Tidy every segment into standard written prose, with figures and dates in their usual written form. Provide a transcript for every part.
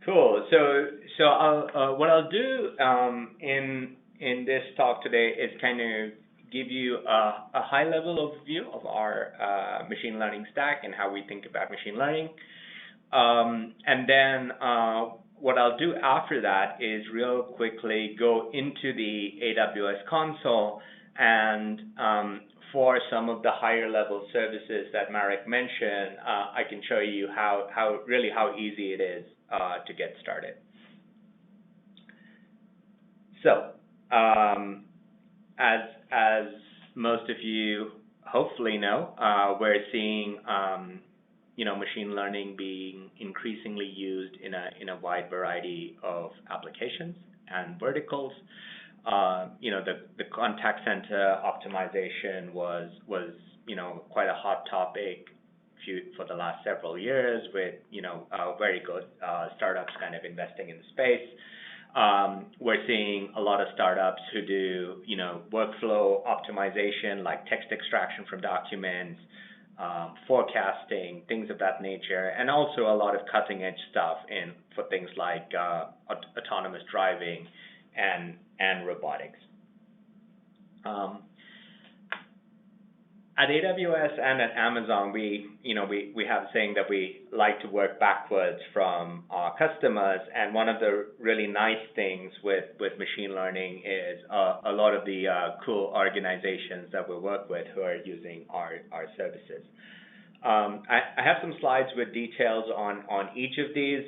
Cool. So what I'll do in this talk today is kind of give you a high level overview of our machine learning stack and how we think about machine learning. And then what I'll do after that is real quickly go into the AWS console and for some of the higher level services that Marek mentioned, I can show you how easy it is to get started. So, as most of you hopefully know, we're seeing machine learning being increasingly used in a wide variety of applications and verticals. The contact center optimization was quite a hot topic for the last several years with very good startups kind of investing in the space. We're seeing a lot of startups who do workflow optimization like text extraction from documents, forecasting, things of that nature, and also a lot of cutting edge stuff for things like autonomous driving and robotics. At AWS and at Amazon, we have a saying that we like to work backwards from our customers, and one of the really nice things with machine learning is a lot of the cool organizations that we work with who are using our services. I have some slides with details on each of these,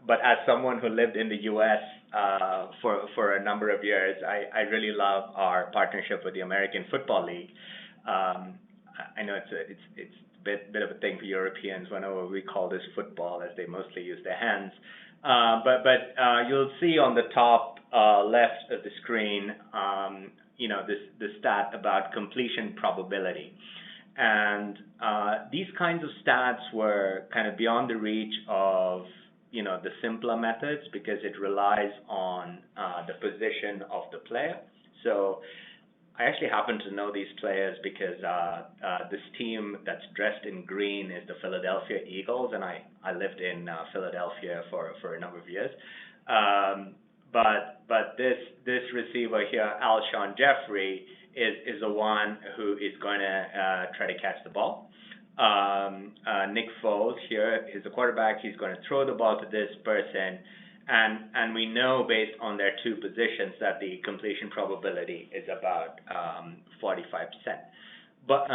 but as someone who lived in the US for a number of years, I really love our partnership with the American Football League. I know it's a bit of a thing for Europeans whenever we call this football, as they mostly use their hands. But you'll see on the top left of the screen, this stat about completion probability. And these kinds of stats were kind of beyond the reach of the simpler methods because it relies on the position of the player. So I actually happen to know these players because this team that's dressed in green is the Philadelphia Eagles, and I lived in Philadelphia for a number of years. But this receiver here, Alshon Jeffrey, is the one who is going to try to catch the ball. Nick Foles here is the quarterback. He's going to throw the ball to this person. And we know based on their two positions that the completion probability is about 45%. But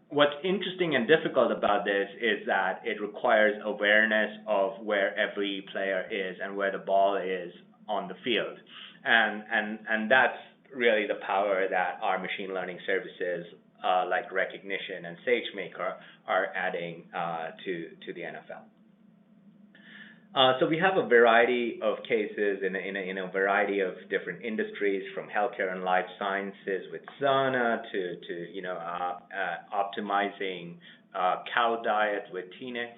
what's interesting and difficult about this is that it requires awareness of where every player is and where the ball is on the field. And that's really the power that our machine learning services like Recognition and Sagemaker are adding to the NFL. So we have a variety of cases in a variety of different industries, from healthcare and life sciences with Sana to optimizing cow diet with Tine.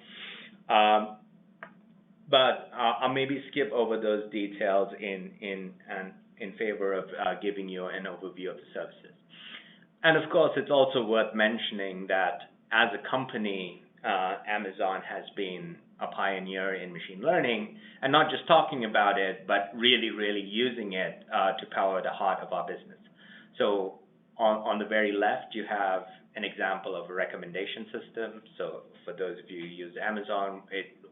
But I'll maybe skip over those details in favor of giving you an overview of the services. And of course, it's also worth mentioning that as a company, Amazon has been a pioneer in machine learning, and not just talking about it, but really, really using it to power the heart of our business. So on the very left, you have an example of a recommendation system. So for those of you who use Amazon,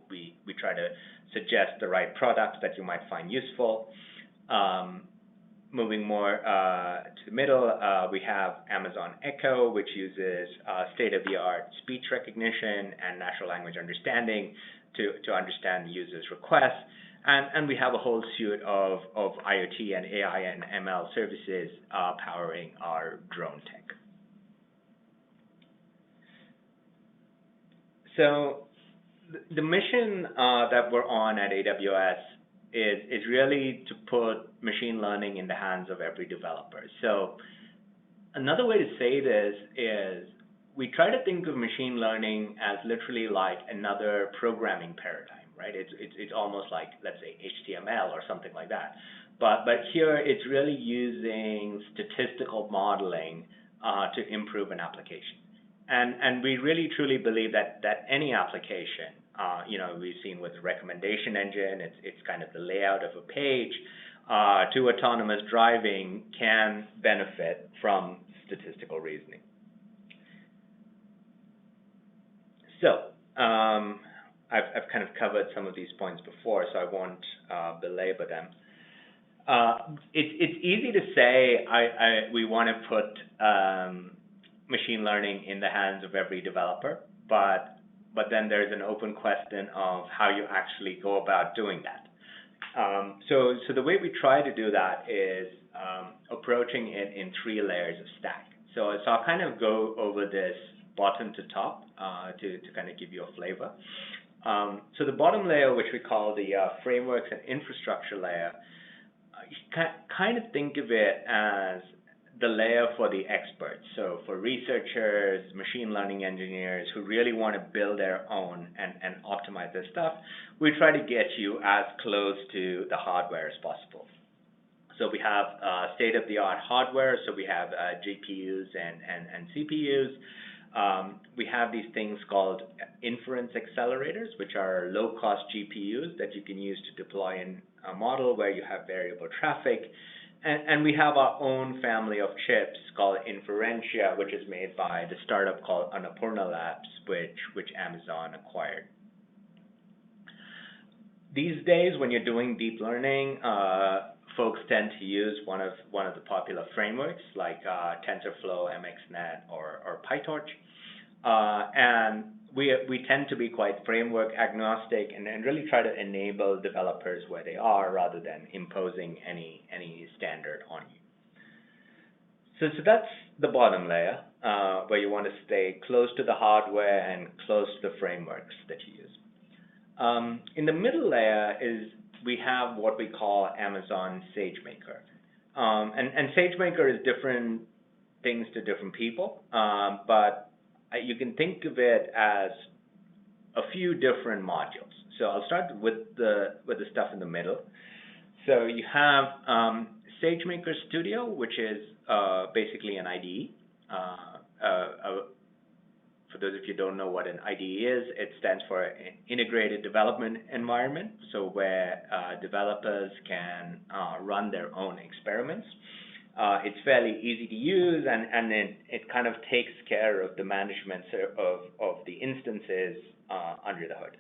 we try to suggest the right products that you might find useful. Moving more to the middle, we have Amazon Echo, which uses state-of-the-art speech recognition and natural language understanding to understand the user's requests. And we have a whole suite of IoT and AI and ML services powering our drone tech. So the mission that we're on at AWS is really to put machine learning in the hands of every developer. So another way to say this is we try to think of machine learning as literally like another programming paradigm, right? It's almost like, let's say, HTML or something like that. But here it's really using statistical modeling to improve an application. And we really truly believe that any application, we've seen with the recommendation engine, it's kind of the layout of a page, to autonomous driving can benefit from statistical reasoning. So I've kind of covered some of these points before, so I won't belabor them. It's easy to say we want to put machine learning in the hands of every developer, but then there's an open question of how you actually go about doing that. So the way we try to do that is approaching it in 3 layers of stack. So I'll kind of go over this bottom to top to kind of give you a flavor. So the bottom layer, which we call the frameworks and infrastructure layer, you can kind of think of it as the layer for the experts. So for researchers, machine learning engineers who really want to build their own and optimize their stuff, we try to get you as close to the hardware as possible. So we have state-of-the-art hardware. So we have GPUs and CPUs. We have these things called inference accelerators, which are low-cost GPUs that you can use to deploy in a model where you have variable traffic. And we have our own family of chips called Inferentia, which is made by the startup called Annapurna Labs, which Amazon acquired. These days, when you're doing deep learning, folks tend to use one of the popular frameworks like TensorFlow, MXNet, or PyTorch. And we tend to be quite framework agnostic and really try to enable developers where they are rather than imposing any standard on you. So that's the bottom layer, where you want to stay close to the hardware and close to the frameworks that you use. In the middle layer we have what we call Amazon Sagemaker. And Sagemaker is different things to different people, but you can think of it as a few different modules. So I'll start with the stuff in the middle. So you have Sagemaker Studio, which is basically an IDE. For those of you who don't know what an IDE is, it stands for an Integrated Development Environment, so where developers can run their own experiments. It's fairly easy to use, and it kind of takes care of the management of the instances under the hood,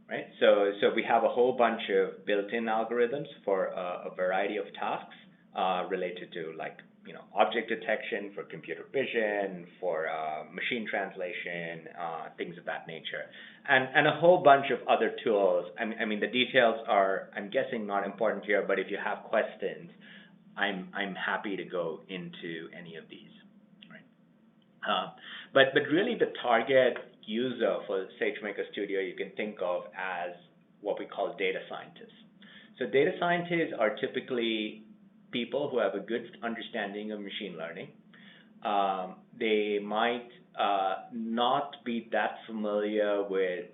right? So we have a whole bunch of built-in algorithms for a variety of tasks related to, like, object detection, for computer vision, for machine translation, things of that nature, and a whole bunch of other tools. I mean, the details are, I'm guessing, not important here, but if you have questions, I'm happy to go into any of these, right? But really the target user for Sagemaker Studio you can think of as what we call data scientists. So data scientists are typically people who have a good understanding of machine learning. They might not be that familiar with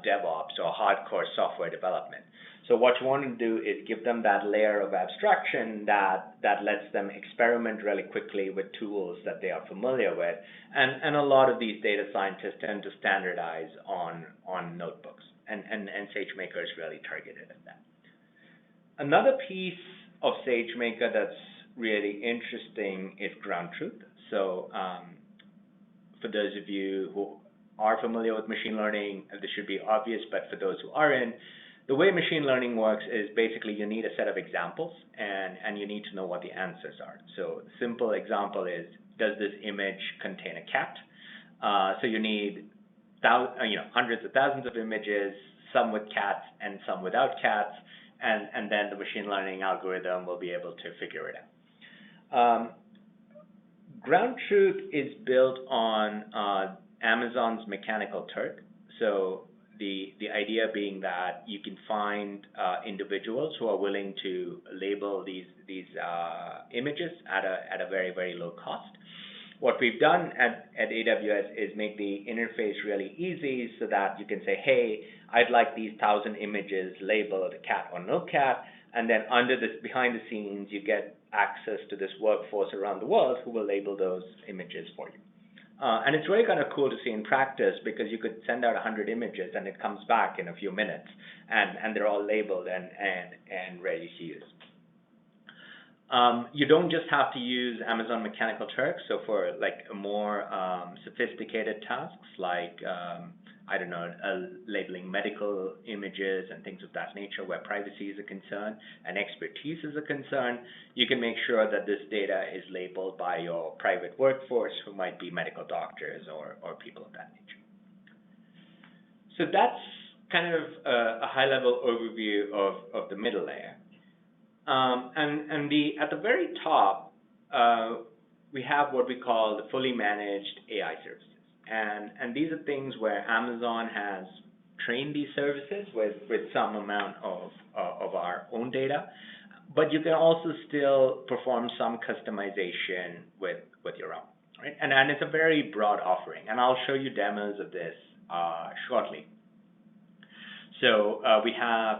DevOps or hardcore software development. So what you want to do is give them that layer of abstraction that lets them experiment really quickly with tools that they are familiar with. And a lot of these data scientists tend to standardize on notebooks. And Sagemaker is really targeted at that. Another piece of Sagemaker that's really interesting is ground truth. So for those of you who are familiar with machine learning, this should be obvious, but for those who aren't, the way machine learning works is basically you need a set of examples and you need to know what the answers are. So the simple example is, does this image contain a cat? So you need hundreds of thousands of images, some with cats and some without cats, and then the machine learning algorithm will be able to figure it out. Ground truth is built on Amazon's Mechanical Turk. So the idea being that you can find individuals who are willing to label these images at a very, very low cost. What we've done at AWS is make the interface really easy so that you can say, hey, I'd like these 1,000 images labeled cat or no cat, and then under this, behind the scenes, you get access to this workforce around the world who will label those images for you. And it's really kind of cool to see in practice because you could send out 100 images and it comes back in a few minutes, and they're all labeled and ready to use. You don't just have to use Amazon Mechanical Turk. So for like more sophisticated tasks like I don't know, labeling medical images and things of that nature where privacy is a concern and expertise is a concern, you can make sure that this data is labeled by your private workforce, who might be medical doctors or people of that nature. So that's kind of a high-level overview of the middle layer. At the very top, we have what we call the fully managed AI services. And these are things where Amazon has trained these services with some amount of our own data, but you can also still perform some customization with your own, right? And it's a very broad offering, and I'll show you demos of this shortly. So we have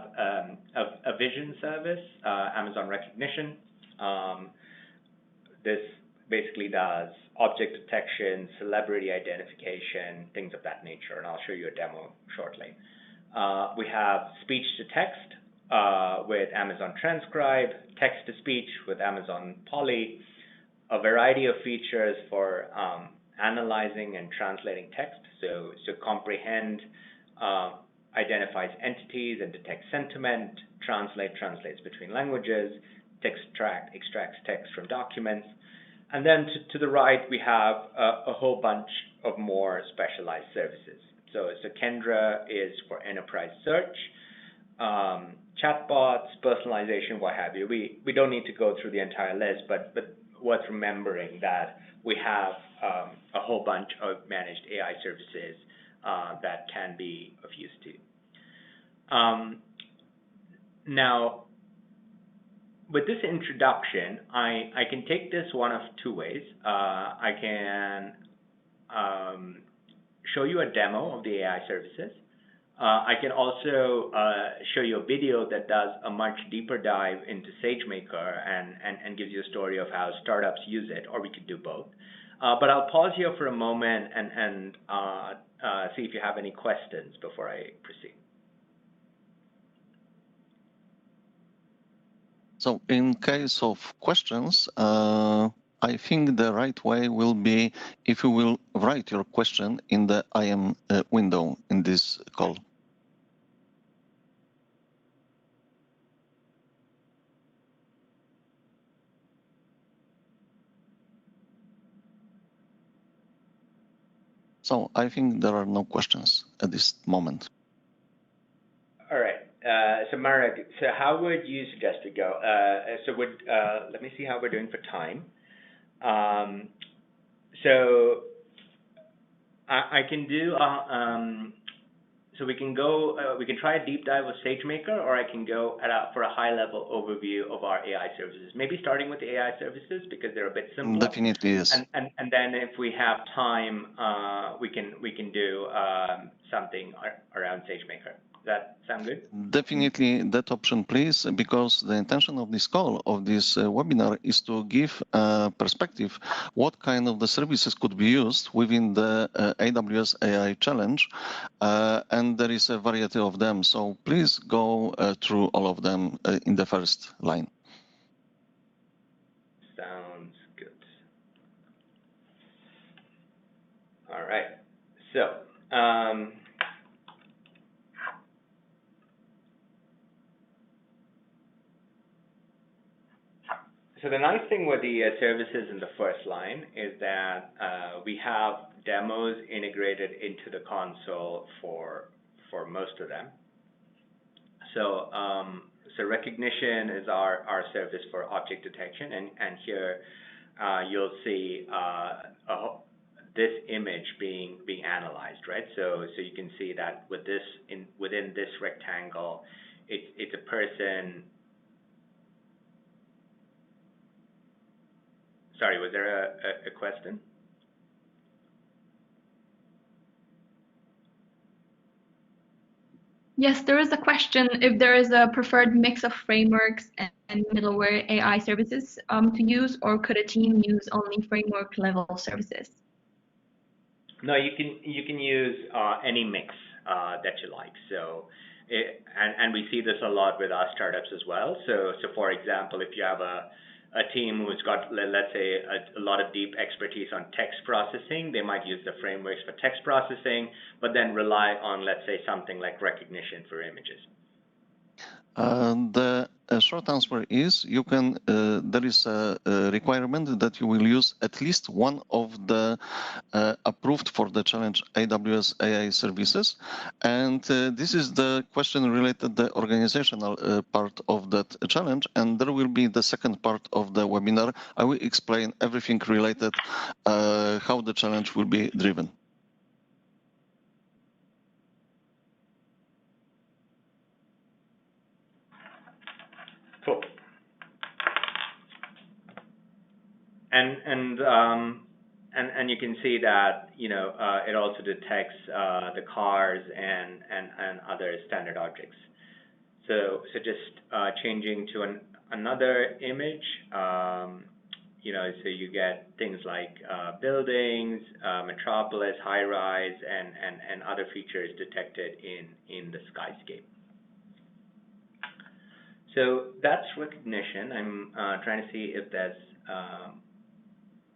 a vision service, Amazon Recognition. This basically does object detection, celebrity identification, things of that nature, and I'll show you a demo shortly. We have speech to text with Amazon Transcribe, text to speech with Amazon Poly, a variety of features for analyzing and translating text, so comprehend, identifies entities and detects sentiment, translates between languages, extracts text from documents. And then to the right, we have a whole bunch of more specialized services. So Kendra is for enterprise search, chatbots, personalization, what have you. We don't need to go through the entire list, but worth remembering that we have a whole bunch of managed AI services that can be of use to you. Now, with this introduction, I can take this one of two ways. I can show you a demo of the AI services. I can also show you a video that does a much deeper dive into Sagemaker and gives you a story of how startups use it, or we could do both. But I'll pause here for a moment and see if you have any questions before I proceed. So in case of questions, I think the right way will be if you will write your question in the IM window in this call. So I think there are no questions at this moment. All right. So Marek, so how would you suggest we go? Let me see how we're doing for time. So I can do. So we can go. We can try a deep dive with SageMaker, or I can go for a high-level overview of our AI services. Maybe starting with the AI services because they're a bit simpler. Definitely, yes. And then if we have time, we can do something around SageMaker. Does that sound good? Definitely that option, please, because the intention of this call, of this webinar, is to give a perspective what kind of the services could be used within the AWS AI challenge, and there is a variety of them. So please go through all of them in the first line. Sounds good. All right. So, so the nice thing with the services in the first line is that we have demos integrated into the console for most of them. So so recognition is our service for object detection, and here you'll see this image being analyzed, right? So you can see that with this within this rectangle, it's a person. Sorry, was there a question? Yes, there is a question if there is a preferred mix of frameworks and middleware AI services to use, or could a team use only framework level services? No, you can use any mix that you like. So, and we see this a lot with our startups as well. So for example, if you have a team who's got, let's say, a lot of deep expertise on text processing, they might use the frameworks for text processing, but then rely on, let's say, something like recognition for images. The short answer is you can. There is a requirement that you will use at least one of the approved for the challenge AWS AI services, and this is the question related the organizational part of that challenge. And there will be the second part of the webinar. I will explain everything related how the challenge will be driven. Cool. And you can see that, you know, it also detects the cars and other standard objects. So just changing to another image, you know, so you get things like buildings, metropolis, high rise, and other features detected in the skyscape. So that's recognition. I'm trying to see if there's,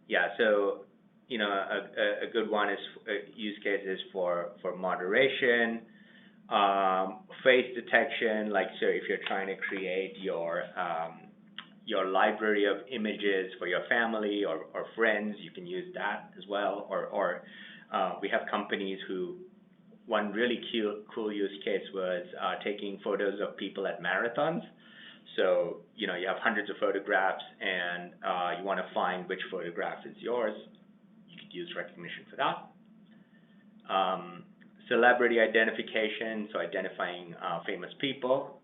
yeah, so, you know, a good one is use cases for moderation, face detection, like, so if you're trying to create your library of images for your family or friends, you can use that as well. Or we have companies who, one really cool use case was taking photos of people at marathons. So, you know, you have hundreds of photographs and you want to find which photograph is yours. You could use recognition for that. Celebrity identification, so identifying famous people.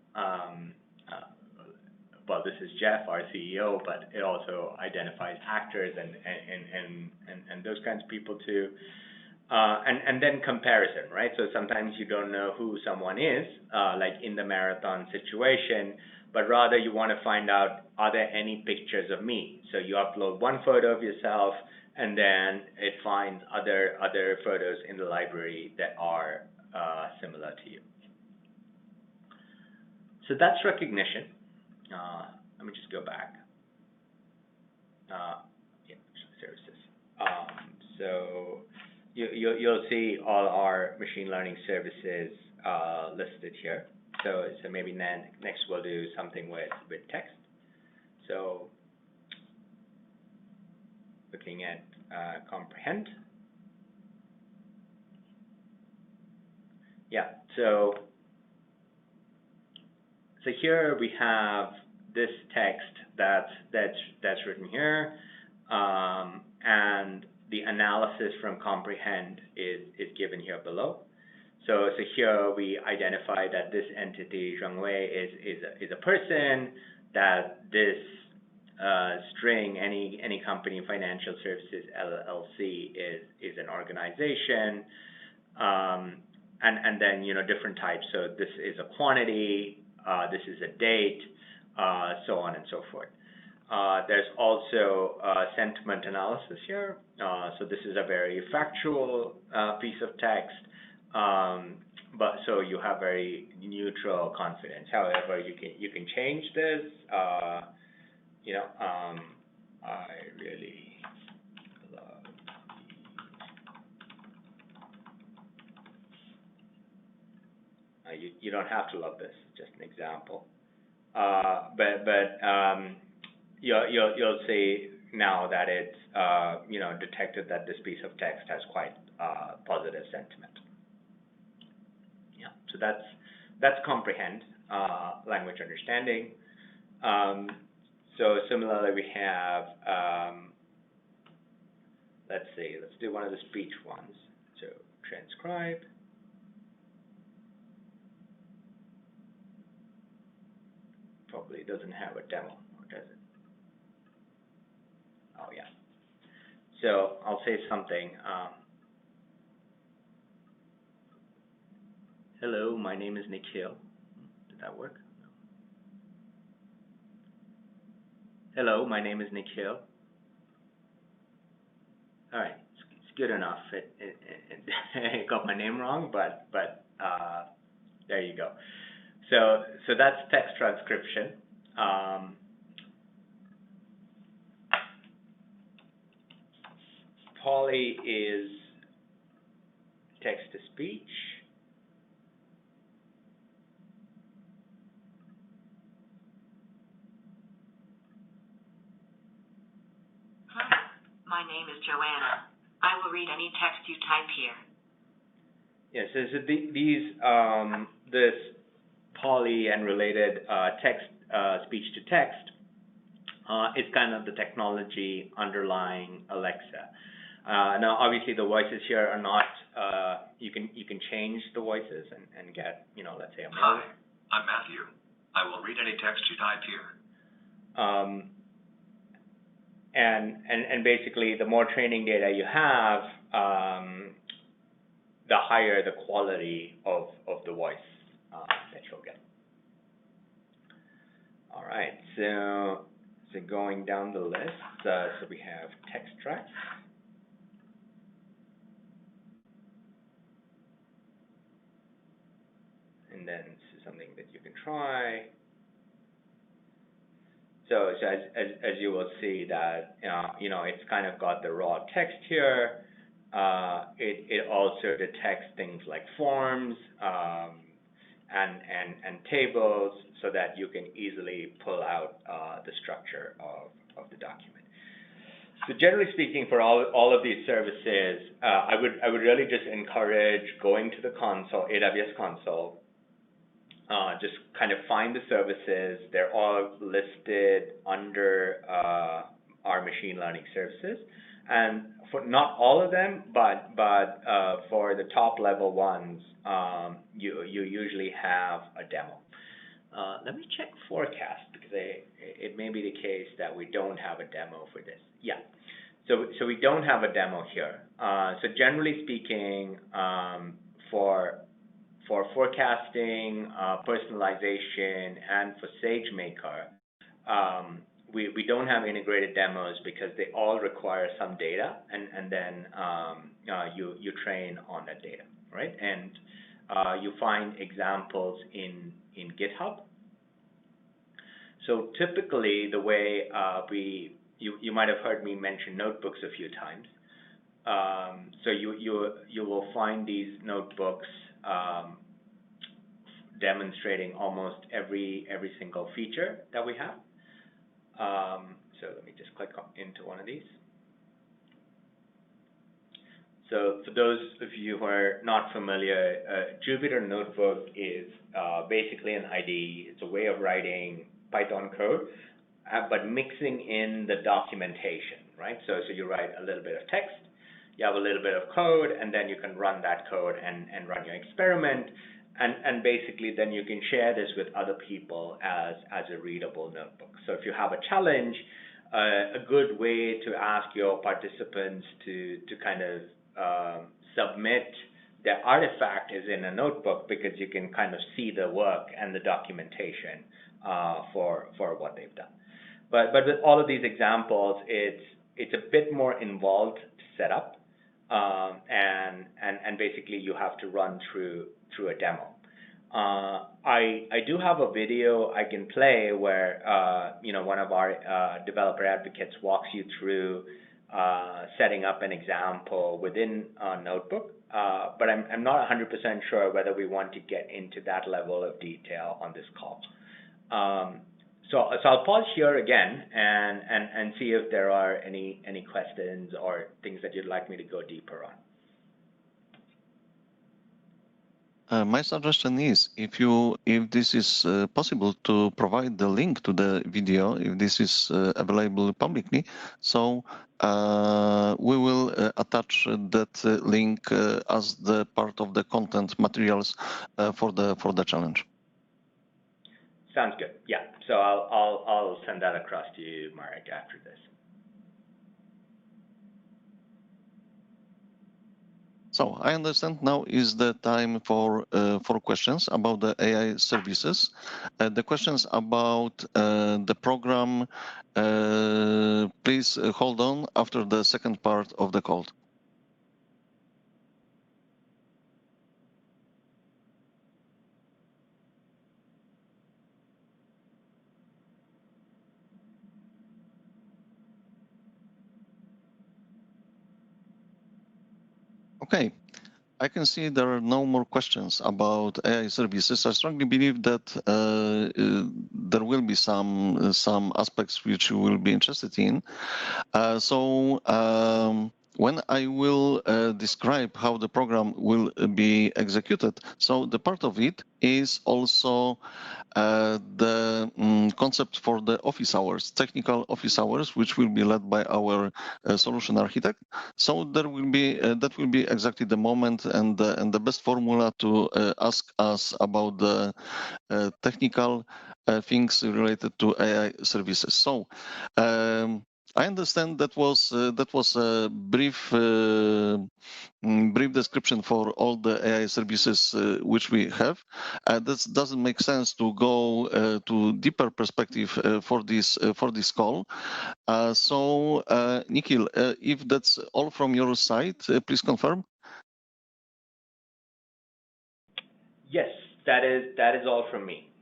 Well, this is Jeff, our CEO, but it also identifies actors and those kinds of people too. And then comparison, right? So sometimes you don't know who someone is, like in the marathon situation, but rather you want to find out, are there any pictures of me? So you upload one photo of yourself, and then it finds other photos in the library that are similar to you. So that's recognition. Let me just go back. Yeah, services. So you'll see all our machine learning services listed here. So maybe next we'll do something with text. So looking at comprehend. Yeah, so here we have this text that's written here, and the analysis from comprehend is given here below. So here we identify that this entity, Zhengwei, is a person, that this string, any company, financial services LLC, is an organization, and then, you know, different types. So this is a quantity, this is a date, so on and so forth. There's also sentiment analysis here. So this is a very factual piece of text, but so you have very neutral confidence. However, you can change this. You know, I really love you don't have to love this, just an example. But you'll see now that it's you know, detected that this piece of text has quite positive sentiment. Yeah, so that's comprehend, language understanding. So similarly, we have let's do one of the speech ones. So transcribe. Probably doesn't have a demo, or does it? Oh yeah. So I'll say something. Hello, my name is Nikhil. Did that work? No. Hello, my name is Nikhil. All right, good enough. It got my name wrong, but there you go. So that's text transcription. Poly is text to speech. My name is Joanna. I will read any text you type here. Yes, so this poly and related text, speech to text, is kind of the technology underlying Alexa. Now, obviously, the voices here are not. You can change the voices and get, let's say a Hi, I'm Matthew. I will read any text you type here. And basically, the more training data you have, the higher the quality of the voice that you'll get. All right, so going down the list, so we have text tracks. And then this is something that you can try. So as you will see that, it's kind of got the raw text here. It also detects things like forms and tables so that you can easily pull out the structure of the document. So generally speaking, for all of these services, I would really just encourage going to the console, AWS console. Just kind of find the services. They're all listed under our machine learning services, and for not all of them, but for the top level ones, you usually have a demo. Let me check forecast because it may be the case that we don't have a demo for this. Yeah, so we don't have a demo here. So generally speaking, for forecasting, personalization, and for Sagemaker, we don't have integrated demos because they all require some data, and then you train on that data, right? And you find examples in GitHub. So typically, the way you might have heard me mention notebooks a few times. So you will find these notebooks demonstrating almost every single feature that we have. So let me just click into one of these. So for those of you who are not familiar, Jupyter Notebook is basically an IDE. It's a way of writing Python code, but mixing in the documentation, right? So you write a little bit of text, you have a little bit of code, and then you can run that code and run your experiment. And basically, then you can share this with other people as a readable notebook. So if you have a challenge, a good way to ask your participants to kind of submit their artifact is in a notebook, because you can kind of see the work and the documentation for what they've done. But with all of these examples, it's a bit more involved to set up, and basically you have to run through a demo. I do have a video I can play where one of our developer advocates walks you through setting up an example within a notebook, but I'm not 100% sure whether we want to get into that level of detail on this call. So I'll pause here again and see if there are any questions or things that you'd like me to go deeper on. My suggestion is, if this is possible, to provide the link to the video, if this is available publicly, so we will attach that link as the part of the content materials for the challenge. Sounds good. Yeah. So I'll send that across to you, Marek, after this. So I understand now is the time for questions about the AI services. The questions about the program, please hold on after the second part of the call. Okay. I can see there are no more questions about AI services. I strongly believe that there will be some aspects which you will be interested in. When I will describe how the program will be executed, so the part of it is also the concept for the office hours, technical office hours, which will be led by our solution architect. So there will be that will be exactly the moment and the best formula to ask us about the technical things related to AI services. So. I understand that was a brief description for all the AI services which we have. That doesn't make sense to go to deeper perspective for this call. Nikhil, if that's all from your side, please confirm. Yes, that is all from me.